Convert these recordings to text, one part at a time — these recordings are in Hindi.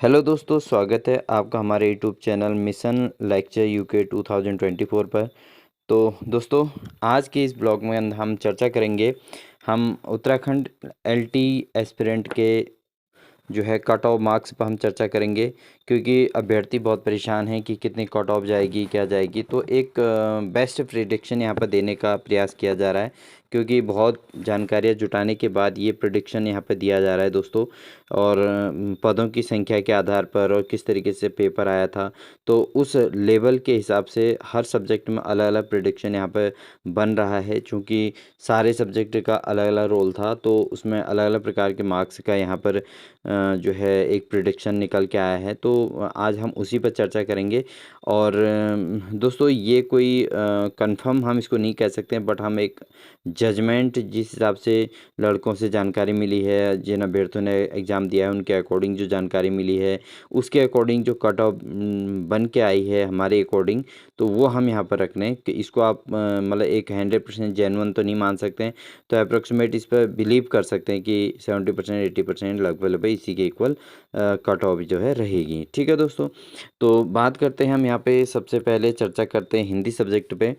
हेलो दोस्तों, स्वागत है आपका हमारे YouTube channel mission lecture UK 2024 पर। तो दोस्तों, आज के इस ब्लॉग में हम चर्चा करेंगे। हम उत्तराखंड एलटी एस्पिरेंट के जो है कट ऑफ मार्क्स पर हम चर्चा करेंगे, क्योंकि अभ्यर्थी बहुत परेशान हैं कि कितनी कट ऑफ जाएगी, क्या जाएगी। तो एक बेस्ट प्रिडिक्शन यहाँ पर देने का प्रयास किया जा रहा है, क्योंकि बहुत जानकारियाँ जुटाने के बाद ये प्रिडिक्शन यहाँ पर दिया जा रहा है दोस्तों। और पदों की संख्या के आधार पर और किस तरीके से पेपर आया था, तो उस लेवल के हिसाब से हर सब्जेक्ट में अलग अलग प्रिडिक्शन यहाँ पर बन रहा है। चूँकि सारे सब्जेक्ट का अलग अलग रोल था, तो उसमें अलग अलग प्रकार के मार्क्स का यहाँ पर जो है एक प्रिडिक्शन निकल के आया है। तो आज हम उसी पर चर्चा करेंगे। और दोस्तों, ये कोई कंफर्म हम इसको नहीं कह सकते हैं, बट हम एक जजमेंट जिस हिसाब से लड़कों से जानकारी मिली है, जिन अभ्यर्थियों ने एग्ज़ाम दिया है उनके अकॉर्डिंग जो जानकारी मिली है, उसके अकॉर्डिंग जो कट ऑफ बन के आई है हमारे अकॉर्डिंग, तो वो हम यहाँ पर रख रहे हैं कि इसको आप मतलब एक 100% जेन्युइन तो नहीं मान सकते हैं। तो अप्रोक्सीमेट इस पर बिलीव कर सकते हैं कि 70% 80% लगभग इसी के इक्वल कट ऑफ जो है रहेगी। ठीक है दोस्तों, तो बात करते हैं हम यहाँ पे। सबसे पहले चर्चा करते हैं हिंदी सब्जेक्ट पे।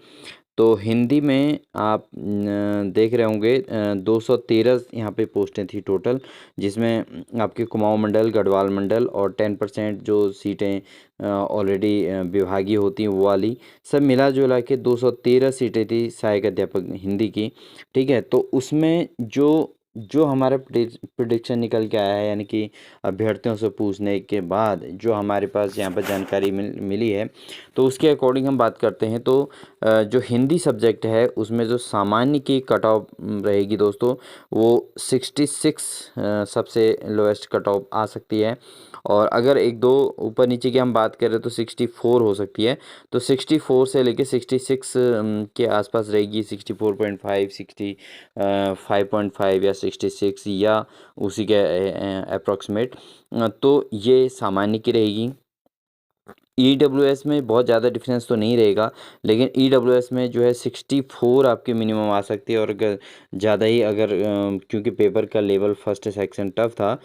तो हिंदी में आप देख रहे होंगे 213 यहाँ पे पोस्टें थी टोटल, जिसमें आपके कुमाऊं मंडल, गढ़वाल मंडल और 10% जो सीटें ऑलरेडी विभागीय होती हैं वो वाली, सब मिला जुला के 213 सीटें थी सहायक अध्यापक हिंदी की। ठीक है, तो उसमें जो जो हमारा प्रिडिक्शन निकल के आया है, यानी कि अभ्यर्थियों से पूछने के बाद जो हमारे पास यहाँ पर जानकारी मिली है, तो उसके अकॉर्डिंग हम बात करते हैं। तो जो हिंदी सब्जेक्ट है उसमें जो सामान्य की कट ऑफ रहेगी दोस्तों, वो 66 सबसे लोएस्ट कट ऑफ आ सकती है। और अगर एक दो ऊपर नीचे की हम बात करें तो 64 हो सकती है। तो 64 से लेके 66 के आसपास रहेगी। 64.5, 65.5 या 66 या उसी के अप्रॉक्सीमेट। तो ये सामान्य की रहेगी। ईडब्ल्यूएस में बहुत ज़्यादा डिफरेंस तो नहीं रहेगा, लेकिन ईडब्ल्यूएस में जो है 64 आपके मिनिमम आ सकती है। और अगर ज़्यादा ही अगर क्योंकि पेपर का लेवल फर्स्ट सेक्शन टफ था,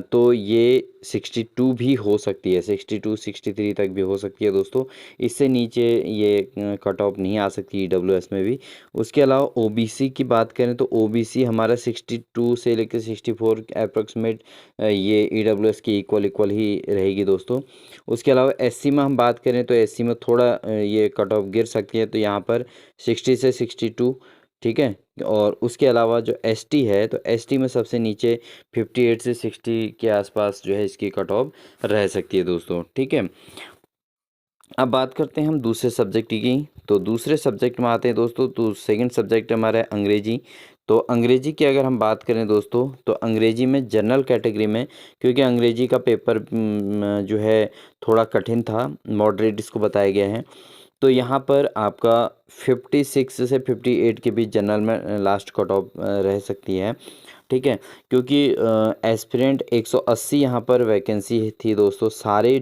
तो ये 62 भी हो सकती है, 62 63 तक भी हो सकती है दोस्तों। इससे नीचे ये कट ऑफ नहीं आ सकती ईडब्ल्यूएस में भी। उसके अलावा ओबीसी की बात करें तो ओबीसी हमारा 62 से लेकर 64 अप्रॉक्सीमेट ये ईडब्ल्यूएस की इक्वल ही रहेगी दोस्तों। उसके अलावा एससी में हम बात करें तो एससी में थोड़ा ये कट ऑफ गिर सकती है, तो यहाँ पर 60 से 62। ठीक है, और उसके अलावा जो एसटी है, तो एसटी में सबसे नीचे 58 से 60 के आसपास जो है इसकी कट ऑफ रह सकती है दोस्तों। ठीक है, अब बात करते हैं हम दूसरे सब्जेक्ट की। तो दूसरे सब्जेक्ट में आते हैं दोस्तों। तो सेकंड सब्जेक्ट हमारा है अंग्रेजी। तो अंग्रेजी की अगर हम बात करें दोस्तों, तो अंग्रेजी में जनरल कैटेगरी में, क्योंकि अंग्रेजी का पेपर जो है थोड़ा कठिन था, मॉडरेट इसको बताया गया है। तो यहाँ पर आपका 56 से 58 के बीच जनरल में लास्ट कट ऑफ रह सकती है। ठीक है, क्योंकि एस्पिरेंट 180 यहाँ पर वैकेंसी थी दोस्तों। सारे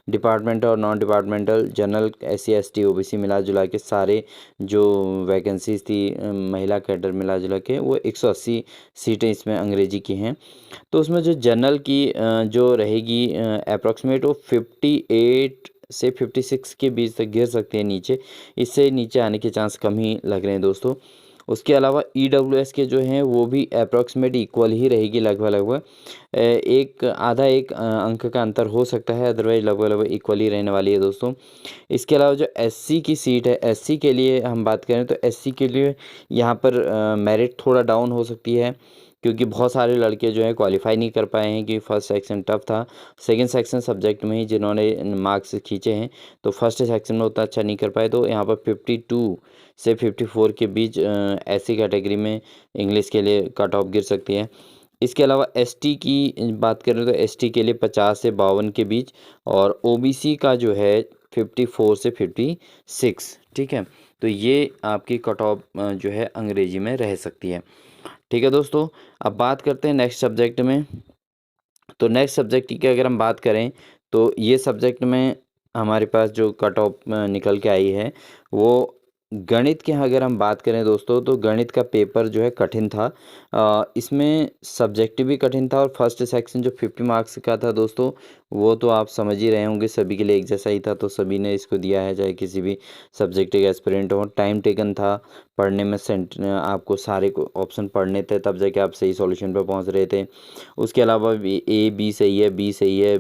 डिपार्टमेंट और non departmental, general, SC ST OBC मिला जुला के सारे जो वैकेंसीज थी महिला कैडर मिला जुला के, वो 180 सीटें इसमें अंग्रेजी की हैं। तो उसमें जो जनरल की जो रहेगी अप्रॉक्सीमेट, वो 58 से 56 के बीच तक गिर सकती है नीचे। इससे नीचे आने के चांस कम ही लग रहे हैं दोस्तों। उसके अलावा ईडब्ल्यूएस के जो हैं वो भी अप्रॉक्सीमेट इक्वल ही रहेगी, लगभग एक आधा एक अंक का अंतर हो सकता है, अदरवाइज लगभग इक्वल ही रहने वाली है दोस्तों। इसके अलावा जो एससी की सीट है, एससी के लिए हम बात करें तो एससी के लिए यहाँ पर मेरिट थोड़ा डाउन हो सकती है, क्योंकि बहुत सारे लड़के जो हैं क्वालिफाई नहीं कर पाए हैं, कि फर्स्ट सेक्शन टफ था। सेकंड सेक्शन सब्जेक्ट में ही जिन्होंने मार्क्स खींचे हैं, तो फर्स्ट सेक्शन में उतना अच्छा नहीं कर पाए। तो यहाँ पर 52 से 54 के बीच ऐसी कैटेगरी में इंग्लिश के लिए कट ऑफ गिर सकती है। इसके अलावा एसटी की बात करें तो एसटी के लिए 50 से 52 के बीच, और ओबीसी का जो है 54 से 56। ठीक है, तो ये आपकी कट ऑफ जो है अंग्रेजी में रह सकती है। ठीक है दोस्तों, अब बात करते हैं नेक्स्ट सब्जेक्ट में। तो नेक्स्ट सब्जेक्ट की अगर हम बात करें, तो ये सब्जेक्ट में हमारे पास जो कट ऑफ निकल के आई है, वो गणित की अगर हम बात करें दोस्तों, तो गणित का पेपर जो है कठिन था। इसमें सब्जेक्टिव भी कठिन था और फर्स्ट सेक्शन जो 50 मार्क्स का था दोस्तों, वो तो आप समझ ही रहे होंगे, सभी के लिए एक जैसा ही था, तो सभी ने इसको दिया है, चाहे किसी भी सब्जेक्ट के एस्पिरेंट हो। टाइम टेकन था पढ़ने में, आपको सारे को ऑप्शन पढ़ने थे, तब जाके आप सही सॉल्यूशन पर पहुंच रहे थे। उसके अलावा भी ए बी सही है, बी सही है,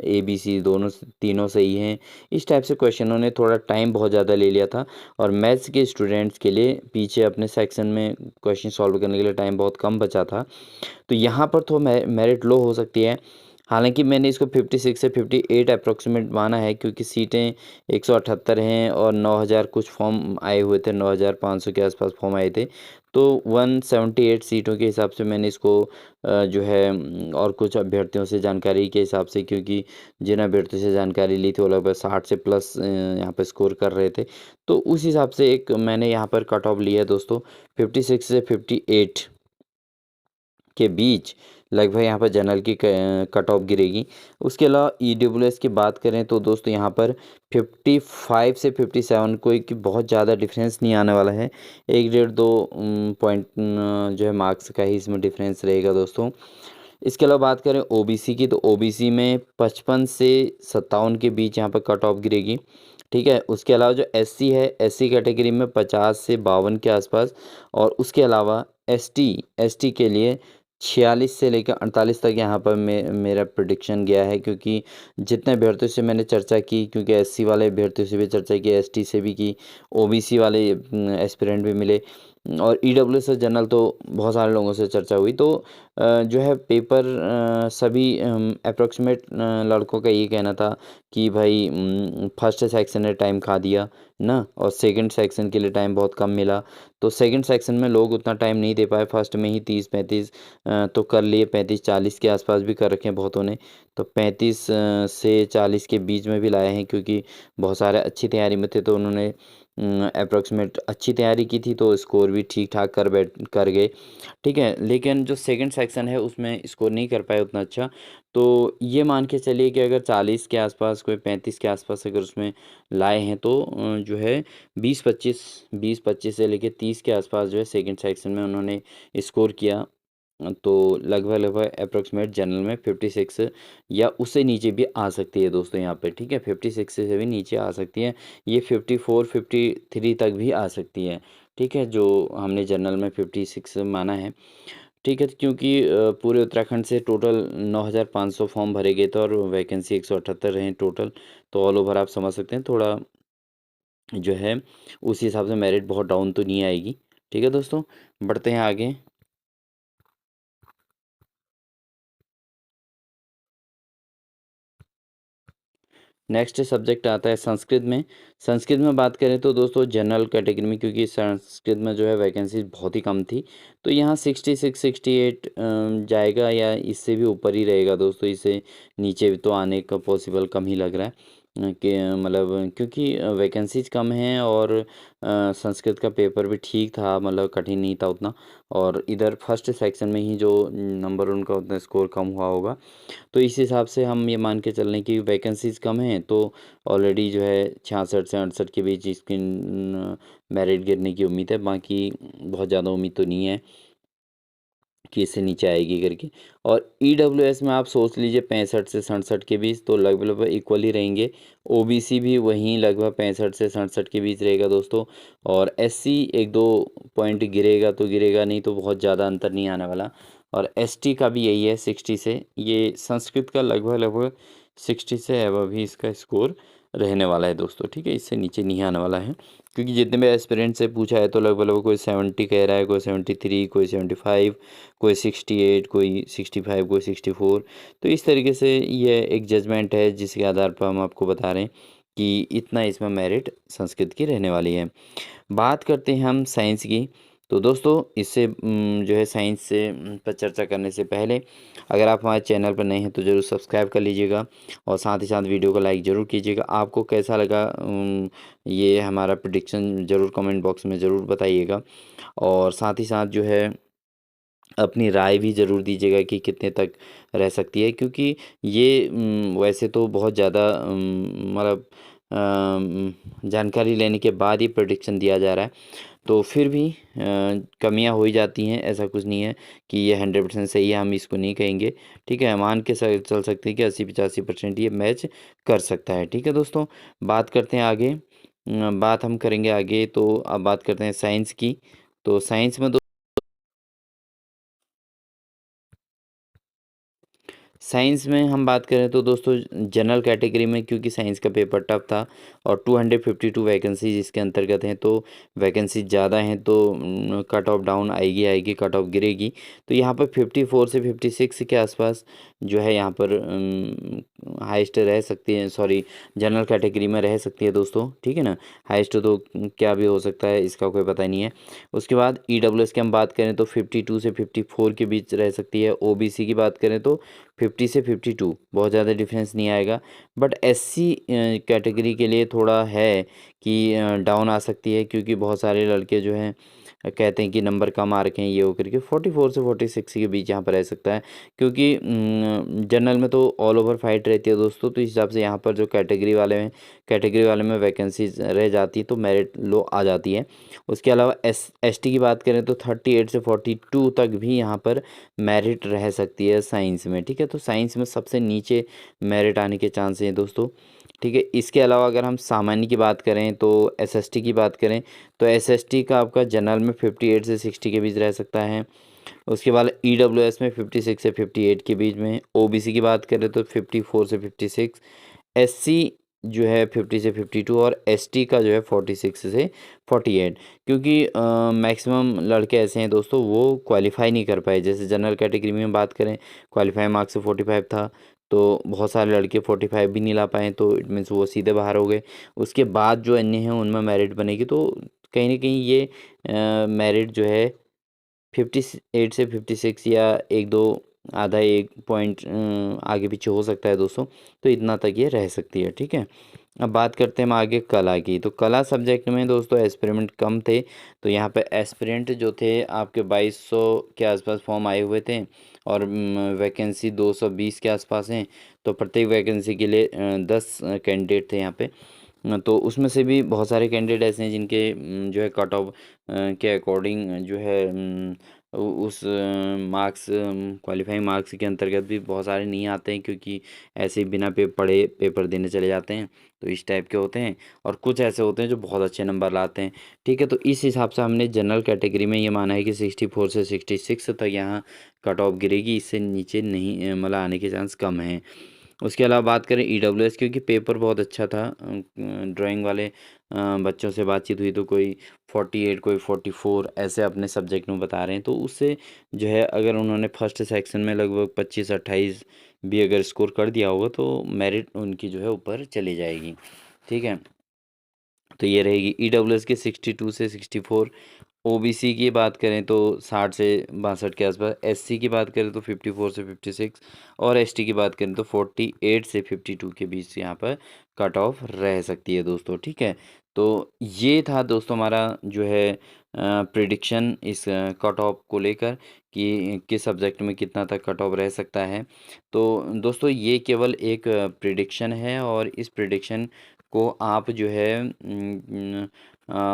ए बी सी दोनों तीनों सही हैं। इस टाइप से क्वेश्चनों ने थोड़ा टाइम बहुत ज़्यादा ले लिया था, और मैथ्स के स्टूडेंट्स के लिए पीछे अपने सेक्शन में क्वेश्चन सॉल्व करने के लिए टाइम बहुत कम बचा था। तो यहाँ पर तो मेरिट लो हो सकती है। हालांकि मैंने इसको 56 से 58 अप्रोक्सीमेट माना है, क्योंकि सीटें 178 हैं और 9000 कुछ फॉर्म आए हुए थे, 9500 के आसपास फॉर्म आए थे। तो 178 सीटों के हिसाब से मैंने इसको जो है और कुछ अभ्यर्थियों से जानकारी के हिसाब से, क्योंकि जिन अभ्यर्थियों से जानकारी ली थी वो लगभग 60 से प्लस यहाँ पर स्कोर कर रहे थे, तो उस हिसाब से एक मैंने यहाँ पर कट ऑफ लिया है दोस्तों, 56 से 58 के बीच लगभग यहाँ पर जनरल की कट ऑफ गिरेगी। उसके अलावा ईडब्ल्यूएस की बात करें तो दोस्तों यहाँ पर 55 से 57 कोई की बहुत ज़्यादा डिफरेंस नहीं आने वाला है, 1 1.5 2 पॉइंट जो है मार्क्स का ही इसमें डिफरेंस रहेगा दोस्तों। इसके अलावा बात करें ओबीसी की, तो ओबीसी में 55 से 57 के बीच यहाँ पर कट ऑफ गिरेगी, ठीक है। उसके अलावा जो एससी है, एससी कैटेगरी में 50 से 52 के आसपास, और उसके अलावा एसटी के लिए 46 से लेकर 48 तक यहाँ पर मेरा प्रिडिक्शन गया है, क्योंकि जितने अभ्यर्थियों से मैंने चर्चा की, क्योंकि एससी वाले अभ्यर्थियों से भी चर्चा की, एसटी से भी की, ओबीसी वाले एस्पिरेंट भी मिले, और ईडब्ल्यूएस जनरल तो बहुत सारे लोगों से चर्चा हुई। तो जो है पेपर सभी अप्रोक्सीमेट लड़कों का ये कहना था कि भाई फर्स्ट सेक्शन ने टाइम खा दिया ना, और सेकंड सेक्शन के लिए टाइम बहुत कम मिला। तो सेकंड सेक्शन में लोग उतना टाइम नहीं दे पाए, फर्स्ट में ही 30-35 तो कर लिए, 35-40 के आसपास भी कर रखे हैं बहुतों ने। तो 35 से 40 के बीच में भी लाए हैं, क्योंकि बहुत सारे अच्छी तैयारी में थे, तो उन्होंने अप्रोक्सीमेट अच्छी तैयारी की थी, तो स्कोर भी ठीक ठाक कर गए, ठीक है। लेकिन जो सेकंड सेक्शन है उसमें स्कोर नहीं कर पाए उतना अच्छा। तो ये मान के चलिए कि अगर 40 के आसपास, कोई 35 के आसपास अगर उसमें लाए हैं, तो जो है 20-25 से लेकर 30 के आसपास जो है सेकंड सेक्शन में उन्होंने स्कोर किया। तो लगभग लगभग अप्रोक्सीमेट जनरल में 56 या उससे नीचे भी आ सकती है दोस्तों यहाँ पे, ठीक है, 56 से भी नीचे आ सकती है, ये 54-53 तक भी आ सकती है, ठीक है, जो हमने जनरल में 56 माना है, ठीक है। क्योंकि पूरे उत्तराखंड से टोटल 9500 फॉर्म भरे गए थे, और वैकेंसी 178 हैं टोटल, तो ऑल ओवर आप समझ सकते हैं थोड़ा जो है उस हिसाब से मेरिट बहुत डाउन तो नहीं आएगी, ठीक है दोस्तों। बढ़ते हैं आगे। नेक्स्ट सब्जेक्ट आता है संस्कृत में। संस्कृत में बात करें तो दोस्तों जनरल कैटेगरी में, क्योंकि संस्कृत में जो है वैकेंसी बहुत ही कम थी, तो यहाँ 66-68 जाएगा, या इससे भी ऊपर ही रहेगा दोस्तों, इससे नीचे तो आने का पॉसिबल कम ही लग रहा है, कि मतलब क्योंकि वैकेंसीज कम हैं, और संस्कृत का पेपर भी ठीक था, मतलब कठिन नहीं था उतना, और इधर फर्स्ट सेक्शन में ही जो नंबर उनका उतना स्कोर कम हुआ होगा, तो इस हिसाब से हम ये मान के चल रहे हैं कि वैकेंसीज कम हैं, तो ऑलरेडी जो है 66 से 68 के बीच इसकी मेरिट गिरने की उम्मीद है, बाकी बहुत ज़्यादा उम्मीद तो नहीं है कि इससे नीचे आएगी करके। और ईडब्ल्यूएस में आप सोच लीजिए 65 से 67 के बीच, तो लगभग लगभग इक्वल ही रहेंगे। ओबीसी भी वहीं लगभग 65 से 67 के बीच रहेगा दोस्तों, और एससी 1-2 पॉइंट गिरेगा तो गिरेगा, नहीं तो बहुत ज़्यादा अंतर नहीं आने वाला। और एसटी का भी यही है 60 से, ये संस्कृत का लगभग लगभग 60 से अबव ही इसका स्कोर रहने वाला है दोस्तों, ठीक है, इससे नीचे नहीं आने वाला है। क्योंकि जितने भी एस्पिरेंट से पूछा है, तो लगभग लगभग कोई 70 कह रहा है, कोई 73, कोई 75, कोई 68, कोई 65, कोई 64। तो इस तरीके से ये एक जजमेंट है, जिसके आधार पर हम आपको बता रहे हैं कि इतना इसमें मेरिट संस्कृत की रहने वाली है। बात करते हैं हम साइंस की। तो दोस्तों इससे जो है साइंस से पर चर्चा करने से पहले, अगर आप हमारे चैनल पर नए हैं तो ज़रूर सब्सक्राइब कर लीजिएगा, और साथ ही साथ वीडियो को लाइक ज़रूर कीजिएगा। आपको कैसा लगा ये हमारा प्रेडिक्शन ज़रूर कमेंट बॉक्स में ज़रूर बताइएगा, और साथ ही साथ जो है अपनी राय भी ज़रूर दीजिएगा कि कितने तक रह सकती है, क्योंकि ये वैसे तो बहुत ज़्यादा मतलब जानकारी लेने के बाद ही प्रेडिक्शन दिया जा रहा है, तो फिर भी कमियां हो ही जाती हैं। ऐसा कुछ नहीं है कि ये 100% सही है, हम इसको नहीं कहेंगे। ठीक है, मान के चल सकते हैं कि 80-85% ये मैच कर सकता है। ठीक है दोस्तों, बात करते हैं आगे। बात हम करेंगे आगे, तो अब बात करते हैं साइंस की। तो साइंस में साइंस में हम बात करें तो दोस्तों जनरल कैटेगरी में, क्योंकि साइंस का पेपर टफ था और 252 वैकेंसीज इसके अंतर्गत हैं, तो वैकेंसी ज़्यादा हैं, तो कट ऑफ डाउन आएगी, कट ऑफ गिरेगी। तो यहाँ पर 54 से 56 के आसपास जो है यहाँ पर हाइस्ट रह सकती है, सॉरी जनरल कैटेगरी में रह सकती है दोस्तों। ठीक है ना, हाइस्ट तो क्या भी हो सकता है, इसका कोई पता नहीं है। उसके बाद ईडब्ल्यूएस की हम बात करें तो 52 से 54 के बीच रह सकती है। ओबीसी की बात करें तो 50 से 52, बहुत ज़्यादा डिफरेंस नहीं आएगा। बट एससी कैटेगरी के लिए थोड़ा है कि डाउन आ सकती है, क्योंकि बहुत सारे लड़के जो हैं कहते हैं कि नंबर कम आ रखे हैं, ये होकर के 44 से 46 के बीच यहाँ पर रह सकता है। क्योंकि जनरल में तो ऑल ओवर फाइट रहती है दोस्तों, तो इस हिसाब से यहाँ पर जो कैटेगरी वाले में वैकेंसी रह जाती है, तो मेरिट लो आ जाती है। उसके अलावा एसटी की बात करें तो 38 से 42 तक भी यहाँ पर मेरिट रह सकती है साइंस में। ठीक है, तो साइंस में सबसे नीचे मेरिट आने के चांस हैं दोस्तों। ठीक है, इसके अलावा अगर हम सामान्य की बात करें तो एसएसटी की बात करें तो एसएसटी का आपका जनरल में 58 से 60 के बीच रह सकता है। उसके बाद ईडब्ल्यूएस में 56 से 58 के बीच में। ओबीसी की बात करें तो 54 से 56। एससी जो है 50 से 52, और एसटी का जो है 46 से 48। क्योंकि मैक्सिमम लड़के ऐसे हैं दोस्तों, वो क्वालिफाई नहीं कर पाए। जैसे जनरल कैटेगरी में बात करें, क्वालिफाई मार्क्स से 45 था, तो बहुत सारे लड़के 45 भी नहीं ला पाए, तो इट मीन्स वो सीधे बाहर हो गए। उसके बाद जो अन्य हैं उनमें मेरिट बनेगी, तो कहीं ना कहीं ये मेरिट जो है 58 से 56 या एक दो आधा एक पॉइंट आगे पीछे हो सकता है दोस्तों। तो इतना तक ये रह सकती है। ठीक है, अब बात करते हैं हम आगे कला की। तो कला सब्जेक्ट में दोस्तों एस्पिरेंट कम थे, तो यहाँ पे एस्पिरेंट जो थे आपके 2200 के आसपास फॉर्म आए हुए थे, और वैकेंसी 220 के आसपास हैं। तो प्रत्येक वैकेंसी के लिए 10 कैंडिडेट थे यहाँ पे। तो उसमें से भी बहुत सारे कैंडिडेट ऐसे हैं जिनके जो है कट ऑफ के अकॉर्डिंग जो है उस मार्क्स क्वालिफाइंग मार्क्स के अंतर्गत भी बहुत सारे नहीं आते हैं, क्योंकि ऐसे ही बिना पढ़े पेपर देने चले जाते हैं। तो इस टाइप के होते हैं, और कुछ ऐसे होते हैं जो बहुत अच्छे नंबर लाते हैं। ठीक है, तो इस हिसाब से हमने जनरल कैटेगरी में ये माना है कि 64 से 66 तक यहाँ कट ऑफ गिरेगी, इससे नीचे नहीं मतलब आने के चांस कम हैं। उसके अलावा बात करें ईडब्ल्यूएस, क्योंकि पेपर बहुत अच्छा था, ड्राइंग वाले बच्चों से बातचीत हुई तो कोई 48, कोई 44 ऐसे अपने सब्जेक्ट में बता रहे हैं। तो उससे जो है अगर उन्होंने फर्स्ट सेक्शन में लगभग 25-28 भी अगर स्कोर कर दिया होगा, तो मेरिट उनकी जो है ऊपर चली जाएगी। ठीक है, तो ये रहेगी ईडब्ल्यूएस की 62 से 64। ओबीसी की बात करें तो 60 से 62 के आसपास। एससी की बात करें तो 54 से 56, और एसटी की बात करें तो 48 से 52 के बीच यहाँ पर कट ऑफ रह सकती है दोस्तों। ठीक है, तो ये था दोस्तों हमारा जो है प्रिडिक्शन इस कट ऑफ को लेकर, कि किस सब्जेक्ट में कितना तक कट ऑफ रह सकता है। तो दोस्तों ये केवल एक प्रिडिक्शन है, और इस प्रिडिक्शन को आप जो है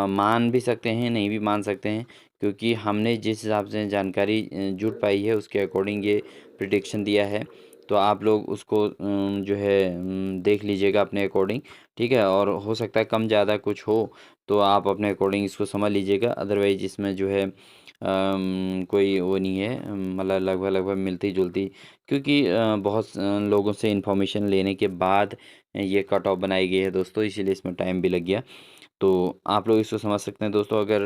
मान भी सकते हैं, नहीं भी मान सकते हैं, क्योंकि हमने जिस हिसाब से जानकारी जुट पाई है उसके अकॉर्डिंग ये प्रिडिक्शन दिया है। तो आप लोग उसको जो है देख लीजिएगा अपने अकॉर्डिंग। ठीक है, और हो सकता है कम ज़्यादा कुछ हो, तो आप अपने अकॉर्डिंग इसको समझ लीजिएगा। अदरवाइज इसमें जो है कोई वो नहीं है, मतलब लगभग लगभग मिलती जुलती, क्योंकि बहुत लोगों से इन्फॉर्मेशन लेने के बाद ये कट ऑफ बनाई गई है दोस्तों, इसीलिए इसमें टाइम भी लग गया। तो आप लोग इसको समझ सकते हैं दोस्तों। अगर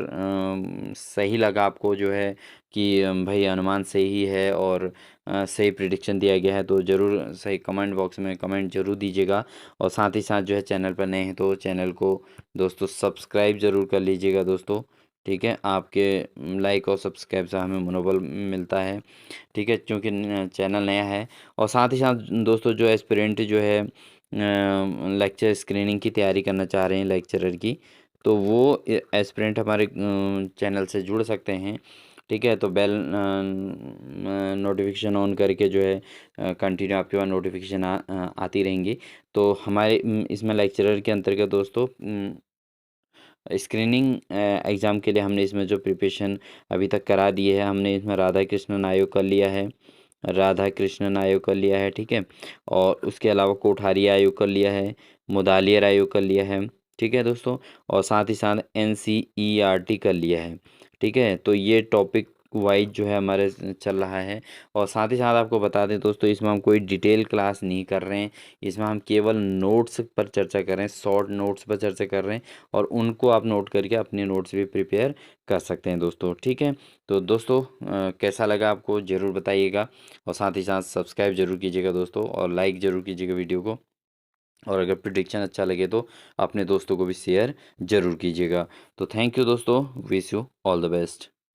सही लगा आपको जो है कि भाई अनुमान सही है और सही प्रिडिक्शन दिया गया है, तो ज़रूर सही कमेंट बॉक्स में कमेंट जरूर दीजिएगा। और साथ ही साथ जो है चैनल पर नए हैं तो चैनल को दोस्तों सब्सक्राइब ज़रूर कर लीजिएगा दोस्तों। ठीक है, आपके लाइक और सब्सक्राइब से हमें मनोबल मिलता है। ठीक है, क्योंकि चैनल नया है। और साथ ही साथ दोस्तों जो एस्पिरेंट जो है लेक्चर स्क्रीनिंग की तैयारी करना चाह रहे हैं लेक्चरर की, तो वो एस्पिरेंट हमारे चैनल से जुड़ सकते हैं। ठीक है। तो बेल नोटिफिकेशन ऑन करके जो है कंटिन्यू आपके पास नोटिफिकेशन आती रहेंगी। तो हमारे इसमें लेक्चरर के अंतर्गत दोस्तों स्क्रीनिंग एग्ज़ाम के लिए हमने इसमें जो प्रिपरेशन अभी तक करा दी है, हमने इसमें राधा कृष्णन आयोग कर लिया है, राधा कृष्णन आयोग कर लिया है, ठीक है। और उसके अलावा कोठारी आयोग कर लिया है, मुदालियर आयोग कर लिया है, ठीक है दोस्तों। और साथ ही साथ NCERT कर लिया है, ठीक है। तो ये टॉपिक वाइज जो है हमारे चल रहा है। और साथ ही साथ आपको बता दें दोस्तों, इसमें हम कोई डिटेल क्लास नहीं कर रहे हैं, इसमें हम केवल नोट्स पर चर्चा कर रहे हैं, शॉर्ट नोट्स पर चर्चा कर रहे हैं। और उनको आप नोट करके अपने नोट्स भी प्रिपेयर कर सकते हैं दोस्तों, ठीक है। तो दोस्तों कैसा लगा आपको ज़रूर बताइएगा, और साथ ही साथ सब्सक्राइब जरूर कीजिएगा दोस्तों, और लाइक ज़रूर कीजिएगा वीडियो को। और अगर प्रिडिक्शन अच्छा लगे तो अपने दोस्तों को भी शेयर ज़रूर कीजिएगा। तो थैंक यू दोस्तों, wish you all the best.